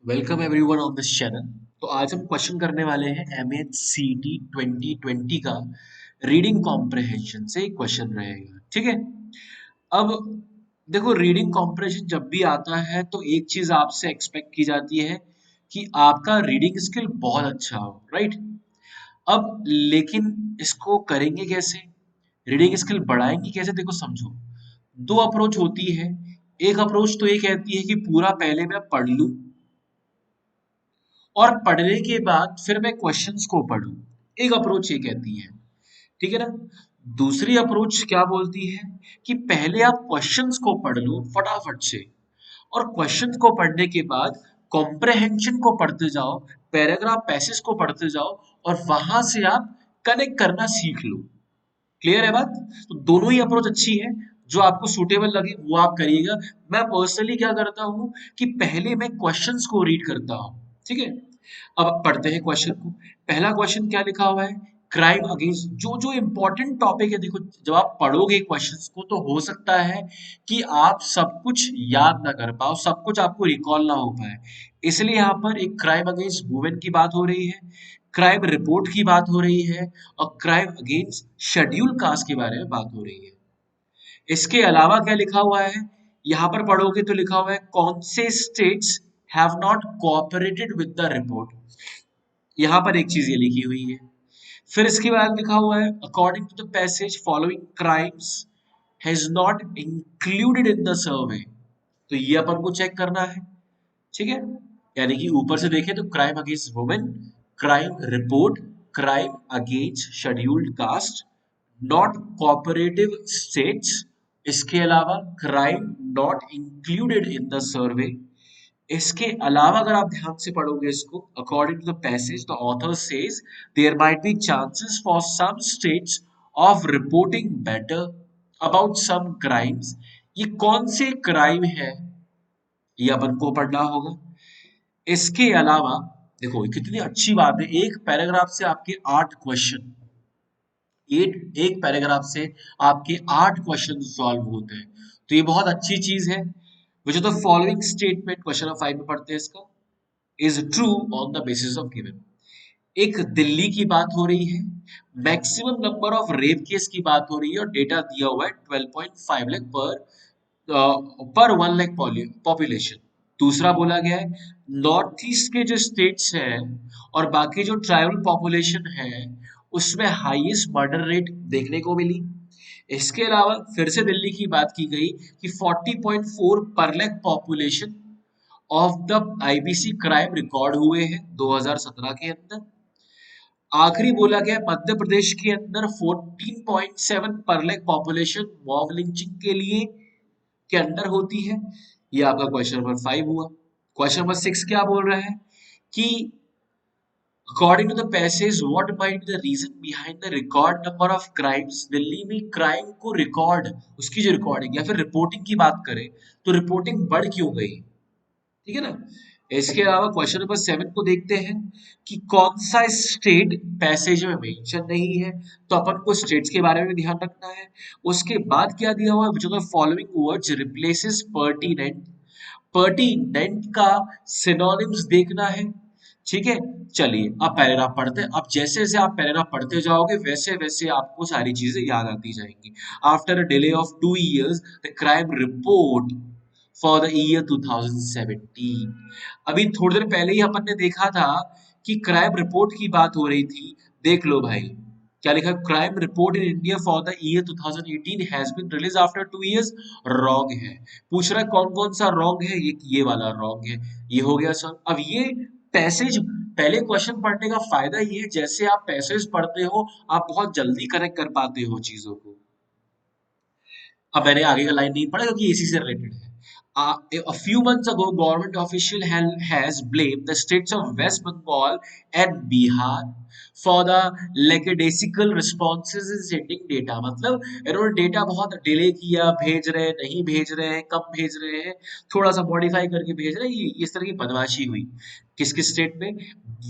Welcome everyone on this channel. तो आज हम क्वेश्चन करने वाले हैं MHCT 2020 का रीडिंग कॉम्प्रहेंशन से क्वेश्चन रहेगा। ठीक है। अब देखो, रीडिंग कॉम्प्रहेंशन जब भी आता है तो एक चीज आपसे एक्सपेक्ट की जाती है कि आपका रीडिंग स्किल बहुत अच्छा हो, राइट। अब लेकिन इसको करेंगे कैसे, रीडिंग स्किल बढ़ाएंगे कैसे? देखो समझो, दो अप्रोच होती है। एक अप्रोच तो ये कहती है कि पूरा पहले मैं पढ़ लूं और पढ़ने के बाद फिर मैं क्वेश्चंस को पढूं। एक अप्रोच ये कहती है, ठीक है ना। दूसरी अप्रोच क्या बोलती है कि पहले आप क्वेश्चंस को पढ़ लो फटाफट से, और क्वेश्चंस को पढ़ने के बाद कॉम्प्रहेंशन को पढ़ते जाओ, पैराग्राफ पैसेज को पढ़ते जाओ, और वहां से आप कनेक्ट करना सीख लो। क्लियर है बात? तो दोनों ही अप्रोच अच्छी है, जो आपको सूटेबल लगे वो आप करिएगा। मैं पर्सनली क्या करता हूँ कि पहले मैं क्वेश्चंस को रीड करता हूँ। ठीक है। अब पढ़ते हैं क्वेश्चन को। पहला क्वेश्चन क्या लिखा हुआ है? क्राइम अगेंस्ट, जो जो इंपॉर्टेंट टॉपिक है, देखो जब आप पढ़ोगे क्वेश्चंस को तो हो सकता है कि आप सब कुछ याद ना कर पाओ, सब कुछ आपको रिकॉल ना हो पाए। इसलिए यहाँ पर एक क्राइम अगेंस्ट वुमेन की बात हो रही है, क्राइम रिपोर्ट की बात हो रही है, और क्राइम अगेंस्ट शेड्यूल कास्ट के बारे में बात हो रही है। इसके अलावा क्या लिखा हुआ है? यहाँ पर पढ़ोगे तो लिखा हुआ है कौन से states have not cooperated with the report. यहाँ पर एक चीज ये लिखी हुई है। फिर इसके बाद लिखा हुआ है according to the passage following crimes has not included in the survey. तो ये अपन को चेक करना है। ठीक है। यानी कि ऊपर से देखें तो crime against women, crime report, crime against scheduled caste, not cooperative states, इसके अलावा crime not included in the survey. इसके अलावा अगर आप ध्यान से पढ़ोगे इसको, according to the passage the author says there might be chances for some states of reporting better about some crimes. ये कौन से क्राइम है, ये अपन को पढ़ना होगा। इसके अलावा देखो कितनी अच्छी बात है, एक पैराग्राफ से आपके 8 क्वेश्चन, एक पैराग्राफ से आपके 8 क्वेश्चन सॉल्व होते हैं। तो ये बहुत अच्छी चीज है। Which of the following statement, question number 5 में पढ़ते हैं इसका, is true on the basis of given. एक दिल्ली की बात हो रही है, maximum number of rape case की बात हो रही है, और डेटा दिया हुआ है 12.5 लाख पर 1 लाख पॉपुलेशन। दूसरा बोला गया है नॉर्थ ईस्ट के जो स्टेट्स हैं और बाकी जो ट्राइबल पॉपुलेशन है उसमें हाईएस्ट मर्डर रेट देखने को मिली। इसके अलावा फिर से दिल्ली की बात की गई कि 40.4 पर lakh population of the IBC crime record हुए हैं 2017 के अंदर। आखिरी बोला गया मध्य प्रदेश के अंदर 14.7 पर लाख पॉपुलेशन मॉब लिंचिंग के लिए के अंदर होती है। ये आपका क्वेश्चन नंबर 5 हुआ। क्वेश्चन नंबर 6 क्या बोल रहा है कि according to the passage what might be the reason behind the record number of crimes. Delhi में क्राइम को रिकॉर्ड, उसकी जो रिकॉर्डिंग या फिर रिपोर्टिंग की बात करें तो रिपोर्टिंग बढ़ क्यों गई? ठीक है ना। इसके अलावा क्वेश्चन नंबर 7 को देखते हैं कि कौन सा स्टेट पैसेज में मेंशन नहीं है, तो अपन को स्टेट्स के बारे में ध्यान रखना है। उसके बाद क्या दिया हुआ है, जो following words replaces pertinent. Pertinent का सिनोनिम्स देखना है। ठीक है। चलिए अब पैराग्राफ पढ़ते हैं। अब जैसे जैसे आप पैराग्राफ पढ़ते जाओगे वैसे वैसे आपको सारी चीजें याद आती जाएंगी। After a delay of 2 years the crime report for the year 2017। अभी थोड़ी देर पहले ही अपन ने देखा था कि क्राइम रिपोर्ट की बात हो रही थी। देख लो भाई क्या लिखा, crime report in India for the year 2018 has been release after 2 years। Wrong है। पूछ रहा है कौन कौन सा रॉन्ग है, ये वाला रॉन्ग है। ये हो गया सर। अब ये पैसेज, पहले क्वेश्चन पढ़ने का फायदा ये है जैसे आप पैसेज पढ़ते हो आप बहुत जल्दी कनेक्ट कर पाते हो चीजों को। अब मैंने आगे का लाइन नहीं पढ़ा क्योंकि इसी से रिलेटेड है। A few months ago, government official has blamed the states of West Bengal and Bihar for the lackadaisical responses in sending data, मतलब इन्होंने डेटा बहुत डिले किया, भेज रहे हैं, नहीं भेज रहे हैं, कब भेज रहे हैं, थोड़ा सा मॉडिफाई करके भेज रहे हैं, ये इस तरह की बदमाशी हुई। किस किस स्टेट में?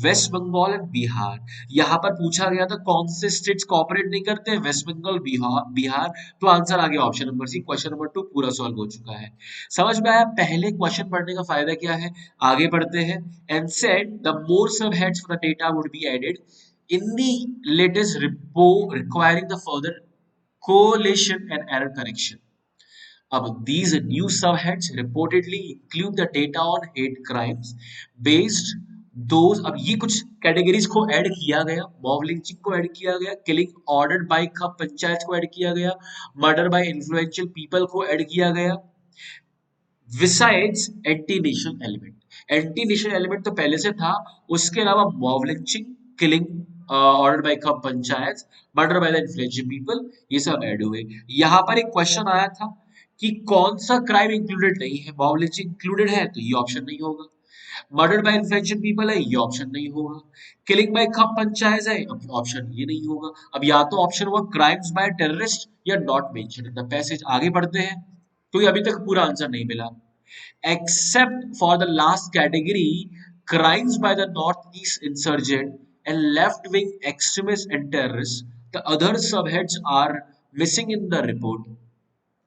वेस्ट बंगाल एंड बिहार। यहाँ पर पूछा गया था कौन से स्टेट्स कोऑपरेट नहीं करते, वेस्ट बंगाल, बिहार। तो आंसर आ गया option number C, question number 2 पूरा सॉल्व हो चुका है। समझ में आया पहले क्वेश्चन पढ़ने का फायदा क्या है? आगे बढ़ते हैं। And said the more sub heads for the data would be added in the latest repo requiring the further collation and error correction. अब these new subheads reportedly include the data on hate crimes based those, अब ये कुछ categories को add किया गया, mob lynching को add किया गया, किलिंग ऑर्डर्ड बाय खप पंचायत को ऐड किया गया, मर्डर बाय इन्फ्लुएंशियल पीपल को ऐड किया गया, besides anti nation element. Anti nation element तो पहले से था, उसके अलावा mob lynching, killing order by cup panchayat, murder by the influential people, ये सब ऐड हुए। यहाँ पर एक क्वेश्चन आया था कि कौन सा क्राइम इंक्लूडेड नहीं है, मॉब लिंचिंग इंक्लूडेड है तो ये ऑप्शन नहीं होगा, मर्डर बाय इन्फ्लुएंशियल पीपल है ये ऑप्शन नहीं होगा, किलिंग बाय कप पंचायत है अब ऑप्शन ये नहीं होगा। अब या तो ऑप्शन हुआ क्राइम्स बाय टेररिस्ट या not mentioned in the passage. आगे बढ़ते हैं, क्योंकि अभी तक पूरा आंसर नहीं मिला। Except for the last category, crimes by the Northeast insurgent and left-wing extremists and terrorists, the other subheads are missing in the report.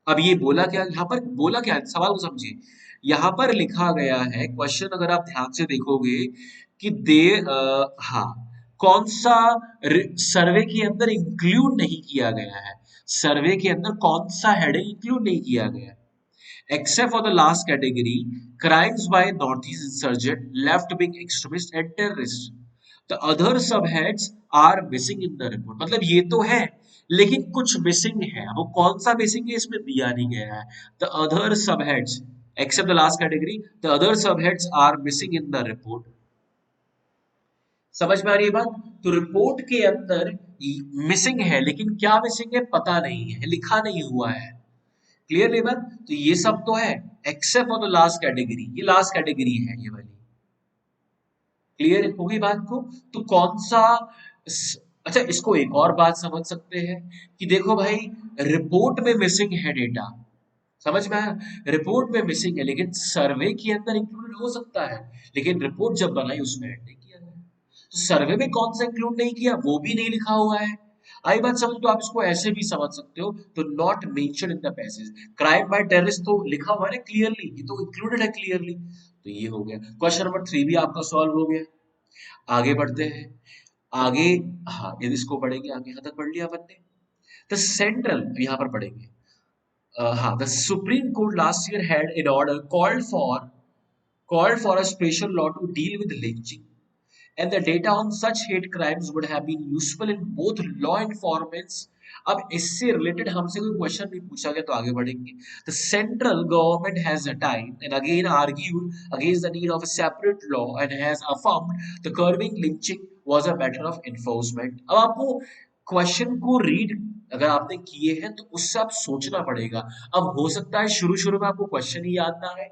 अब ये बोला क्या, यहाँ पर बोला क्या, सवाल को समझिए। यहाँ पर लिखा गया है क्वेश्चन, अगर आप ध्यान से देखोगे कि हाँ, कौन सा सर्वे के अंदर इंक्लूड नहीं किया गया है, सर्वे के अंदर कौन सा हेडिंग इंक्लूड नहीं किया गया है। Except for the last category, crimes by Northeast insurgent, left-wing extremists and terrorists. The other subheads are missing in the report. मतलब ये तो है, लेकिन कुछ मिसिंग है। वो कौन सा मिसिंग है इसमें दिया नहीं गया है। The other subheads, except the last category, the other subheads are missing in the report. समझ में आ रही है बात? तो रिपोर्ट के अंदर मिसिंग है, लेकिन क्या मिसिंग है पता नहीं है, लिखा नहीं हुआ है। Clear labour? तो ये सब तो है except for the last category, ये लास्ट कैटेगरी है ये वाली। क्लियर होगी बात को? तो कौन सा अच्छा, इसको एक और बात समझ सकते हैं कि देखो भाई, रिपोर्ट में मिसिंग है डेटा, समझ में आया? रिपोर्ट में मिसिंग है, लेकिन सर्वे के अंदर इंक्लूडेड हो सकता है, लेकिन रिपोर्ट जब बनाई उसमें ऐड नहीं किया गया। तो सर्वे में कौन सा इंक्लूड नहीं किया वो भी नहीं लिखा हुआ है। आई बात समझ? तो आप इसको ऐसे भी समझ सकते हो, तो not mention in the passage. Crime bye terrorist तो लिखा हुआ है क्लियरली, ये तो इंक्लूडेड है क्लियरली, तो ये हो गया। क्वेश्चन नंबर 3 भी आपका सॉल्व हो गया। आगे बढ़ते हैं, आगे, हाँ यदि इसको पढ़ेंगे, आगे यहाँ तक पढ़ लिया अपन ने। द सेंट्रल, यहाँ पर पढ़ेंगे, हाँ, the Supreme Court last year had an order called for a special law to deal with lynching, and the data on such hate crimes would have been useful in both law enforcement। अब इससे related हमसे कोई question भी पूछा गया तो आगे बढ़ेंगे। The central government has a time and again argued against the need of a separate law and has affirmed the curbing lynching was a matter of enforcement। अब आपको क्वेश्चन को रीड अगर आपने किए हैं तो उससे आप सोचना पड़ेगा। अब हो सकता है शुरू शुरू में आपको क्वेश्चन ही याद ना आए,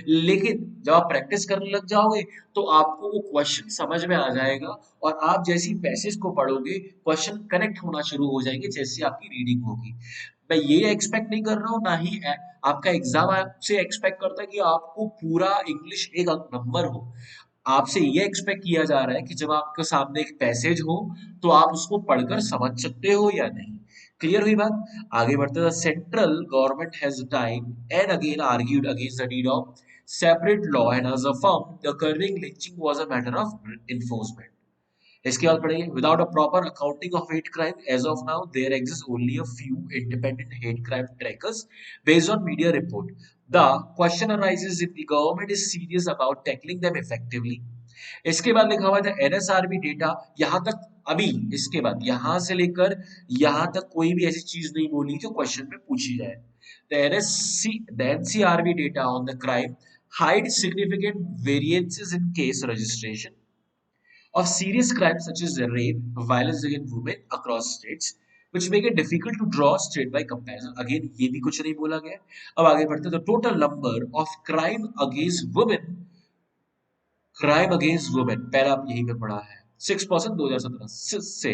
लेकिन जब आप प्रैक्टिस करने लग जाओगे तो आपको वो क्वेश्चन समझ में आ जाएगा, और आप जैसी पैसेज को पढ़ोगे क्वेश्चन कनेक्ट होना शुरू हो जाएंगे जैसे आपकी रीडिंग होगी। मैं ये एक्सपेक्ट नहीं कर रहा हूँ, ना ही आपका एग्जाम आपसे एक्सपेक्ट करता है कि आपको पूरा इंग्लिश एक नंबर हो। आपसे ये एक्सपेक्ट किया जा रहा है कि जब आपके सामने एक पैसेज हो तो आप उसको पढ़कर समझ सकते हो या नहीं। क्लियर हुई बात? आगे बढ़ते हैं। Central government has time and again argued against the need of separate law and as a firm the curbing lynching was a matter of enforcement। इसके बाद पढ़ेंगे, without a proper accounting of hate crime as of now there exist only a few independent hate crime trackers based on media report. The question arises if the government is serious about tackling them effectively. इसके बाद लिखा हुआ था एनएसआरबी data, यहां तक अभी इसके बाद यहां से लेकर यहां तक कोई भी ऐसी चीज नहीं बोली जो क्वेश्चन में पूछी जाए। The NCRB data on the crime hides significant variances in case registration of serious crimes such as rape, violence against women across states, which make it difficult to draw state by comparison। Again, ये भी कुछ नहीं बोला गया। अब आगे बढ़ते हैं, the total number of crime against women पहले आप यहीं पे पढ़ा है, 6% 2017 से,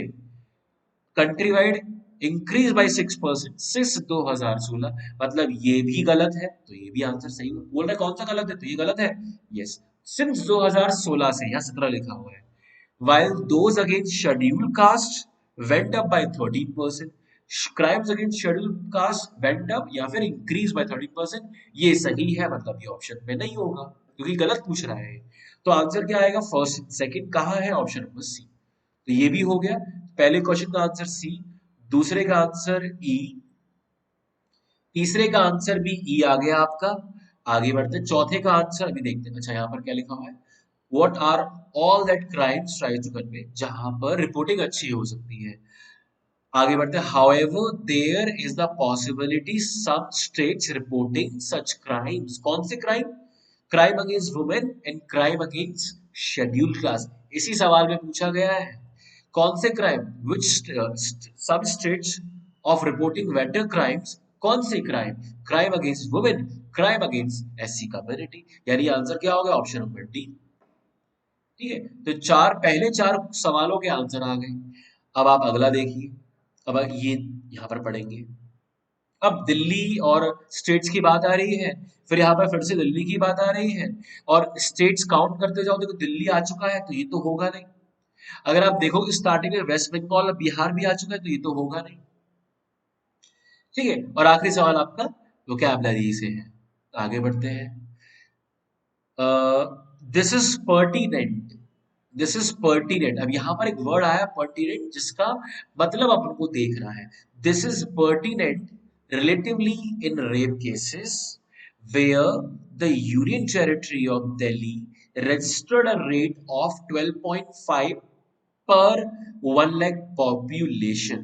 country wide increase by 6% since 2016, मतलब ये भी गलत है, तो ये भी आंसर सही बोल रहा है। कौन सा गलत है, तो ये गलत है। यस, सिंस 2016 से, यहाँ 17 लिखा हुआ है। while those against scheduled caste went up by 13%, crimes against scheduled caste went up या फिर increase by 13%, ये सही है, मतलब ये ऑप्शन में नहीं होगा क्योंकि गलत पूछ रहा है। तो आंसर क्या आएगा, फर्स्ट सेकंड कहाँ है, ऑप्शन नंबर सी। तो ये भी हो गया, पहले क्वेश्चन का आंसर सी, दूसरे का आंसर ई, तीसरे का आंसर भी ई आ गया आपका। आगे बढ़ते, चौथे का आंसर अभी देखते हैं। अच्छा, यहाँ पर क्या लिखा हुआ है, what are all that crimes try to convey, जहां पर रिपोर्टिंग अच्छी हो सकती है। आगे बढ़ते हैं, however there is the possibility some states reporting such crimes, कौन से crime, crime against women and crime against scheduled class, इसी सवाल में पूछा गया है। कौन से crime, which some states of reporting better crimes, कौन से crime, crime against women, crime against SC community, यानी आंसर क्या होगा, ऑप्शन नंबर डी। ठीक है, तो चार, पहले चार सवालों के आंसर आ गए। अब आप अगला देखिए, अब ये यहाँ पर पढ़ेंगे। अब दिल्ली और स्टेट्स की बात आ रही है, फिर यहाँ पर फिर से दिल्ली की बात आ रही है, और स्टेट्स काउंट करते जाओ, देखो दिल्ली आ चुका है तो ये तो होगा नहीं। अगर आप देखोगे स्टार्टिंग में वेस्ट बंगाल और बिहार भी आ चुका है तो ये तो होगा नहीं। ठीक है, और आखिरी सवाल आपका वोकैबुलरी से है, आगे बढ़ते हैं। This is pertinent, this is pertinent, अब यहाँ पर एक वर्ड आया पर्टिनेंट, जिसका मतलब अपन को देखना है। This is pertinent relatively in rape cases where the Union Territory of Delhi registered a rate of 12.5 per 1 lakh population।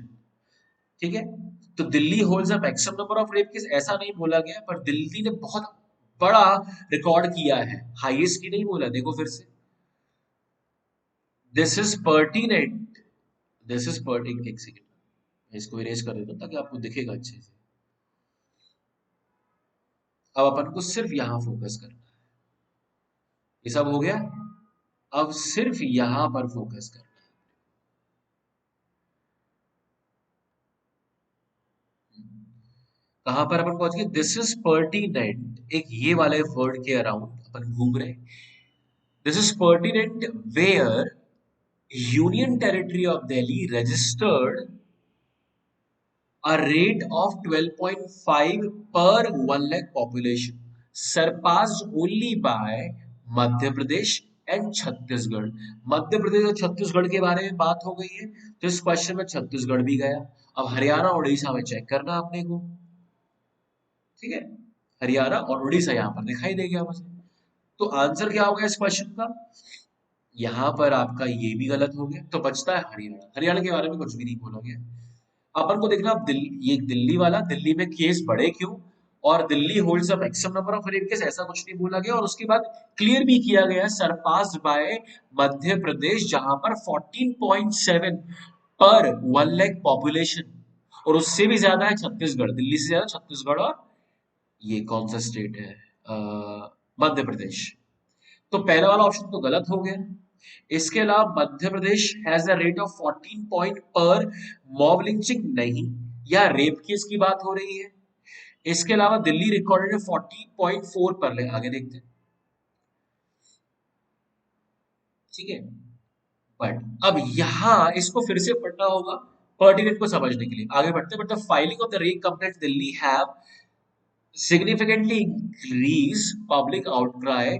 ठीक है, तो Delhi holds a maximum number of rape case, ऐसा नहीं बोला गया, पर दिल्ली ने बहुत बड़ा रिकॉर्ड किया है, हाईएस्ट की नहीं बोला, देखो फिर से, this is pertinent, this is pertinent, एक सेकेंड मैं इसको इरेज कर देता हूँ ताकि आपको दिखेगा अच्छे से। अब अपन को सिर्फ यहां फोकस करना है, ये सब हो गया, अब सिर्फ यहां पर फोकस करना है। कहां पर अपन पहुंच गए, दिस इज पर्टिनेंट, एक ये वाले वर्ड के अराउंड अपन घूम रहे हैं। This is pertinent where union territory of Delhi registered a rate of 12.5 per 1 lakh population, surpassed only by Madhya Pradesh and Chhattisgarh. Madhya Pradesh और छत्तीसगढ़ के बारे में बात हो गई है, तो इस क्वेश्चन में छत्तीसगढ़ भी गया। अब हरियाणा और उड़ीसा में चेक करना आपने को। ठीक है, हरियाणा और उड़ीसा यहाँ पर दिखाई दे गया मुझे। तो आंसर क्या होगा इस क्वेश्चन का, यहाँ पर आपका ये भी गलत हो गया, तो बचता है हरियाणा। हरियाणा के बारे में कुछ भी नहीं बोला गया। अपन को देखना, अब ये दिल्ली वाला, दिल्ली में केस बढ़े क्यों, और Delhi holds a maximum number of rape case, ऐसा कुछ नहीं बोला गया। और उसके बाद क्लियर भी किया गया, सरपास्ड बाय मध्य प्रदेश, जहां पर 14.7 पर 1 लाख पॉपुलेशन, और उससे भी ज्यादा है छत्तीसगढ़, दिल्ली से ज्यादा छत्तीसगढ़, और ये कौन सा स्टेट है, मध्य प्रदेश। तो पहला वाला ऑप्शन तो गलत हो गया। इसके अलावा Madhya Pradesh has a rate of 14 point पर मॉब लिंचिंग नहीं, या रेप केस की बात हो रही है। इसके अलावा दिल्ली रिकॉर्डेड है 40.4 पर, ले आगे देखते हैं। ठीक है, बट अब यहां इसको फिर से पढ़ना होगा पर्टिनेंट को समझने के लिए। आगे बढ़ते, but the filing of the rape complaint Delhi have significantly increased public outcry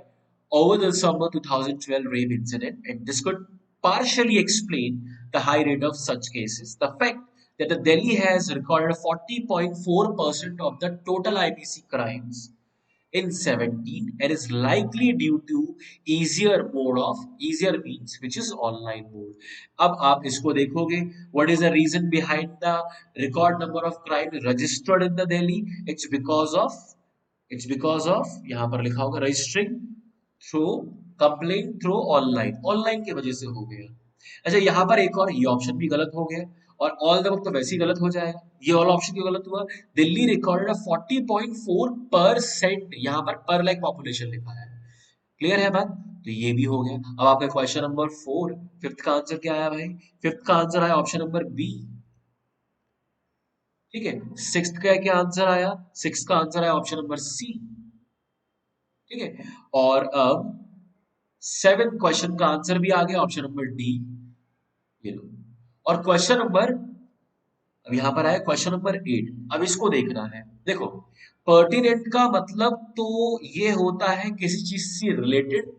over the summer 2012 rape incident, and this could partially explain the high rate of such cases. The fact that the Delhi has recorded 40.4% of the total IPC crimes in 17 and is likely due to easier means which is online mode। अब आप इसको देखोगे, what is the reason behind the record number of crime registered in the Delhi, it's because of यहाँ पर लिखा होगा registering through complaint through online, online की वजह से हो गया। अच्छा, यहाँ पर एक और ये ऑप्शन भी गलत हो गया, और ऑल द वक्त तो वैसे ही गलत हो जाएगा। ये ऑल ऑप्शन क्यों गलत हुआ, दिल्ली रिकॉर्डेड 40.4% यहाँ पर लाख पॉपुलेशन लिखा है। क्लियर है बात, तो ये भी हो गया। अब आपका क्वेश्चन नंबर 4, फिफ्थ का आंसर क्या आया भाई? फिफ्थ का आंसर आया ऑप्शन नंबर बी। ठीक है, सिक्स्थ का क्या आंसर आया? सिक्स का आंसर आया ऑप्शन नंबर सी। ठीक है, और अब सेवेंथ क्वेश्चन का आंसर भी आ गया ऑप्शन नंबर डी। ये लो। और क्वेश्चन नंबर, अब यहां पर आया क्वेश्चन नंबर 8। अब इसको देखना है। देखो, पर्टिनेंट का मतलब तो ये होता है किसी चीज से रिलेटेड।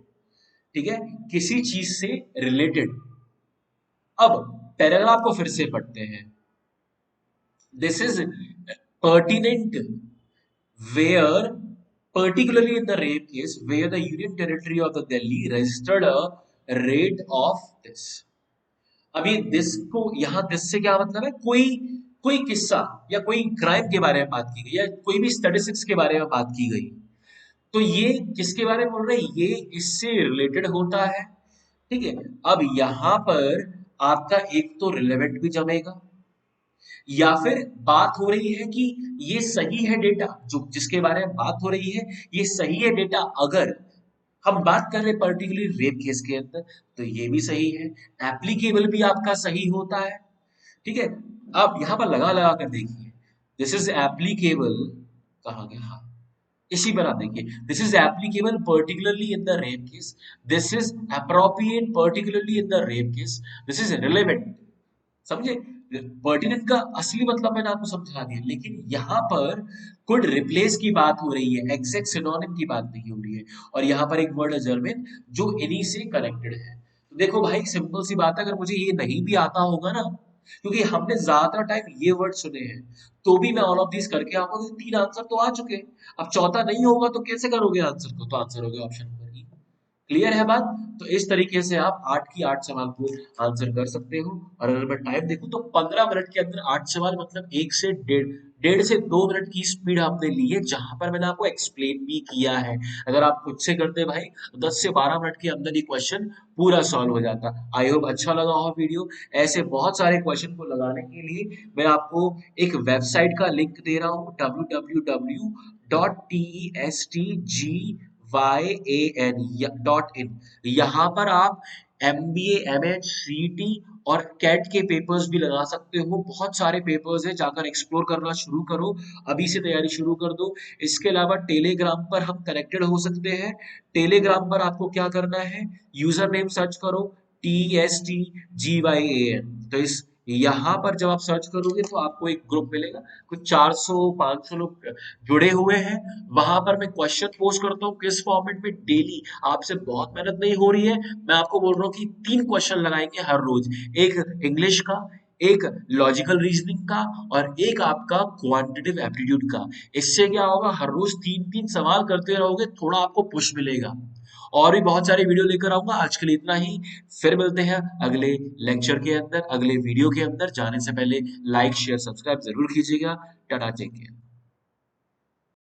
ठीक है, किसी चीज से रिलेटेड। अब पैराग्राफ को फिर से पढ़ते हैं। This is pertinent where, particularly in the rape case, where the Union Territory of the Delhi registered a rate of this। अभी दिस को, यहाँ दिस से क्या मतलब है? कोई कोई किस्सा या कोई क्राइम के बारे में बात की गई, या कोई भी स्टैटिस्टिक्स के बारे में बात की गई। तो ये किसके बारे में बोल रहे हैं? ये इससे रिलेटेड होता है। ठीक है, अब यहाँ पर आपका एक तो रिलेवेंट भी जमेगा, या फिर बात हो रही है कि ये सही है डेटा, जो जिसके बारे में बात हो रही है ये सही है डेटा। अगर हम बात कर रहे हैं पर्टिकुलर रेप केस के अंदर, तो ये भी सही है। एप्लीकेबल भी आपका सही होता है। ठीक है, आप यहां पर लगा लगा कर देखिए। दिस इज एप्लीकेबल, कहाँ गया? हाँ, इसी पर आप देखिए, this is applicable particularly in the rape case, this is appropriate particularly in the rape case, this is relevant. समझे? पर्टिनेंट का असली मतलब मैंने आपको समझा दिया, लेकिन यहाँ पर कुड रिप्लेस की बात हो रही है, एग्जैक्ट सिनोनिम की बात नहीं हो रही है। और यहाँ पर एक वर्ड है जर्मन, जो इन्हीं से कनेक्टेड है। तो देखो भाई, सिंपल सी बात है, अगर मुझे ये नहीं भी आता होगा ना, क्योंकि हमने ज्यादातर टाइम ये वर्ड सुने हैं, तो भी मैं ऑल ऑफ दिस करके आऊंगा, क्योंकि तीन आंसर तो आ चुके हैं। अब चौथा नहीं होगा तो कैसे करोगे आंसर को? तो आंसर हो गया ऑप्शन नंबर ई। क्लियर है बात? तो इस तरीके से आप 8 की 8 सवाल को आंसर कर सकते हो। और अगर मैं टाइम देखूं तो 15 मिनट के अंदर 8 सवाल, मतलब 1 से डेढ़ से 2 मिनट की स्पीड आपने ली है, जहां पर मैंने आपको एक्सप्लेन भी किया है। अगर आप खुद से करते भाई, 10 से 12 मिनट के अंदर ही क्वेश्चन पूरा सॉल्व हो जाता। आई होप अच्छा लगा हो वीडियो। ऐसे बहुत सारे क्वेश्चन को लगाने के लिए मैं आपको एक वेबसाइट का लिंक दे रहा हूँ, www.testg.in। यहाँ पर आप MBA, MH, CET और कैट के पेपर्स भी लगा सकते हो। बहुत सारे पेपर्स हैं, जाकर एक्सप्लोर करना शुरू करो, अभी से तैयारी शुरू कर दो। इसके अलावा टेलीग्राम पर हम कनेक्टेड हो सकते हैं। टेलीग्राम पर आपको क्या करना है? यूजर नेम सर्च करो, TESTGYAN। तो इस यहाँ पर जब आप सर्च करोगे तो आपको एक ग्रुप मिलेगा, कुछ 400-500 लोग जुड़े हुए हैं। वहां पर मैं क्वेश्चन पोस्ट करता हूँ, किस फॉर्मेट में? डेली। आपसे बहुत मेहनत नहीं हो रही है, मैं आपको बोल रहा हूँ कि 3 क्वेश्चन लगाएंगे हर रोज, एक इंग्लिश का, एक लॉजिकल रीजनिंग का, और एक आपका क्वांटिटेटिव एप्टीट्यूड का। इससे क्या होगा? हर रोज 3-3 सवाल करते रहोगे, थोड़ा आपको पुश मिलेगा। और भी बहुत सारे वीडियो लेकर आऊंगा, आज के लिए इतना ही। फिर मिलते हैं अगले लेक्चर के अंदर, अगले वीडियो के अंदर। जाने से पहले लाइक शेयर सब्सक्राइब जरूर कीजिएगा। Tata, take care.